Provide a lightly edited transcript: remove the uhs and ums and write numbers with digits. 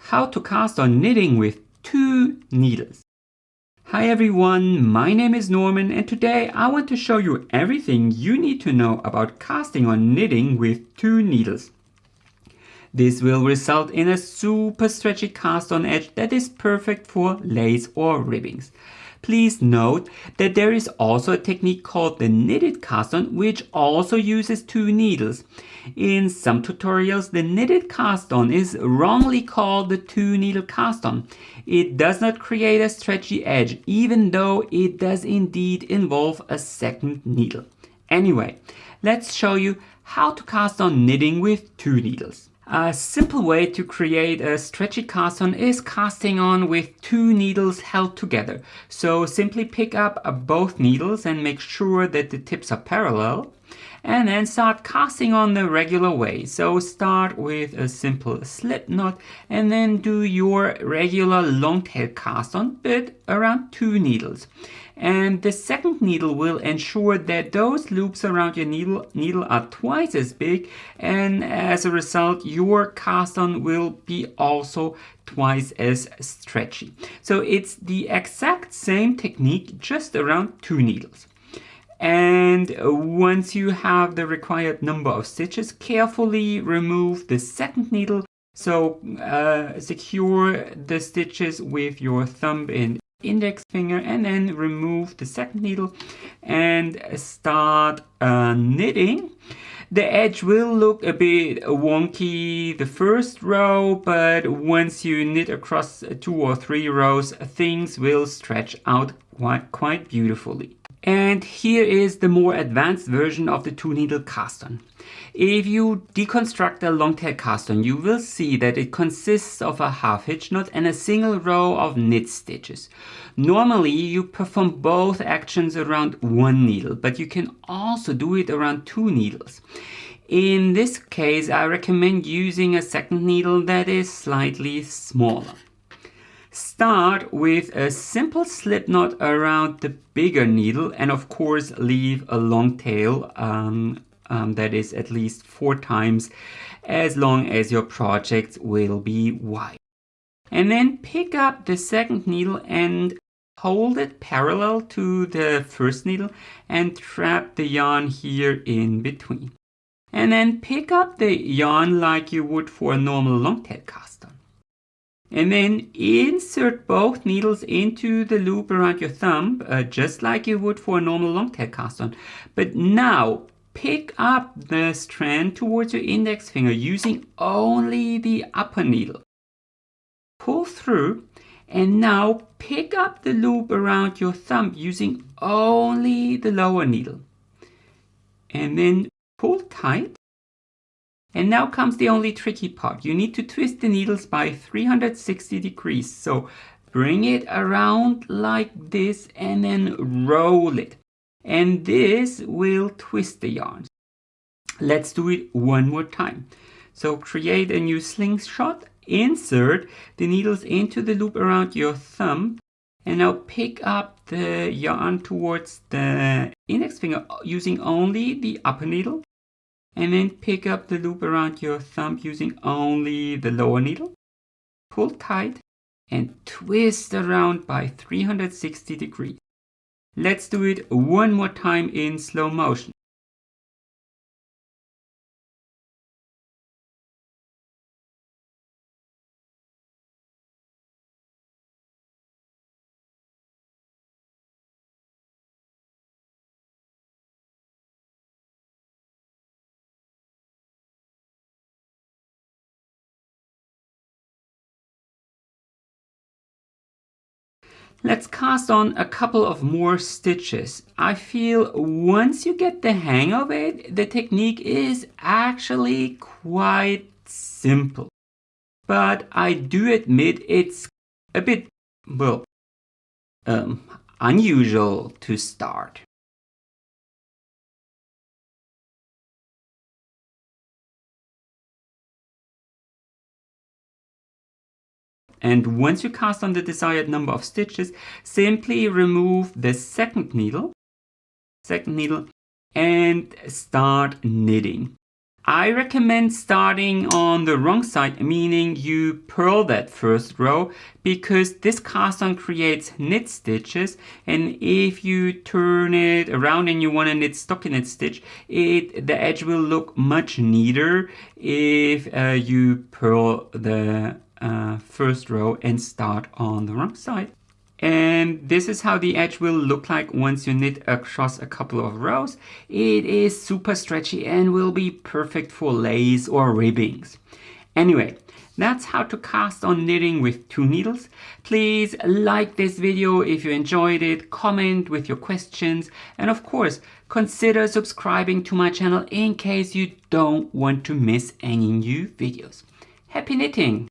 how to cast on knitting with 2 needles. Hi everyone, my name is Norman and today I want to show you everything you need to know about casting on knitting with 2 needles. This will result in a super stretchy cast on edge that is perfect for lace or ribbings. Please note that there is also a technique called the knitted cast on, which also uses 2 needles. In some tutorials, the knitted cast on is wrongly called the 2 needle cast on. It does not create a stretchy edge, even though it does indeed involve a second needle. Anyway, let's show you how to cast on knitting with 2 needles. A simple way to create a stretchy cast on is casting on with 2 needles held together. So simply pick up both needles and make sure that the tips are parallel and then start casting on the regular way. So start with a simple slip knot and then do your regular long tail cast on, but around 2 needles. And the second needle will ensure that those loops around your needle are twice as big, and as a result your cast on will be also twice as stretchy. So it's the exact same technique, just around 2 needles. And once you have the required number of stitches, carefully remove the second needle. So secure the stitches with your thumb and index finger and then remove the second needle and start knitting. The edge will look a bit wonky the first row, but once you knit across 2 or 3 rows, things will stretch out quite beautifully. And here is the more advanced version of the 2 needle cast on. If you deconstruct a long tail cast on, you will see that it consists of a half hitch knot and a single row of knit stitches. Normally you perform both actions around 1 needle, but you can also do it around 2 needles. In this case, I recommend using a second needle that is slightly smaller. Start with a simple slip knot around the bigger needle and of course leave a long tail that is at least 4 times as long as your project will be wide. And then pick up the second needle and hold it parallel to the first needle and trap the yarn here in between. And then pick up the yarn like you would for a normal long tail cast on. And then insert both needles into the loop around your thumb, just like you would for a normal long tail cast on. But now pick up the strand towards your index finger using only the upper needle. Pull through and now pick up the loop around your thumb using only the lower needle. And then pull tight. And now comes the only tricky part. You need to twist the needles by 360 degrees. So bring it around like this and then roll it. And this will twist the yarn. Let's do it one more time. So create a new slingshot. Insert the needles into the loop around your thumb. And now pick up the yarn towards the index finger using only the upper needle. And then pick up the loop around your thumb using only the lower needle. Pull tight and twist around by 360 degrees. Let's do it one more time in slow motion. Let's cast on a couple of more stitches. I feel once you get the hang of it, the technique is actually quite simple. But I do admit it's a bit, well, unusual to start. And once you cast on the desired number of stitches, simply remove the second needle and start knitting. I recommend starting on the wrong side, meaning you purl that first row, because this cast on creates knit stitches, and if you turn it around and you want to knit stockinette stitch, the edge will look much neater if you purl the first row and start on the wrong side. And this is how the edge will look like once you knit across a couple of rows. It is super stretchy and will be perfect for lace or ribbings. Anyway, that's how to cast on knitting with 2 needles. Please like this video if you enjoyed it, comment with your questions, and of course, consider subscribing to my channel in case you don't want to miss any new videos. Happy knitting!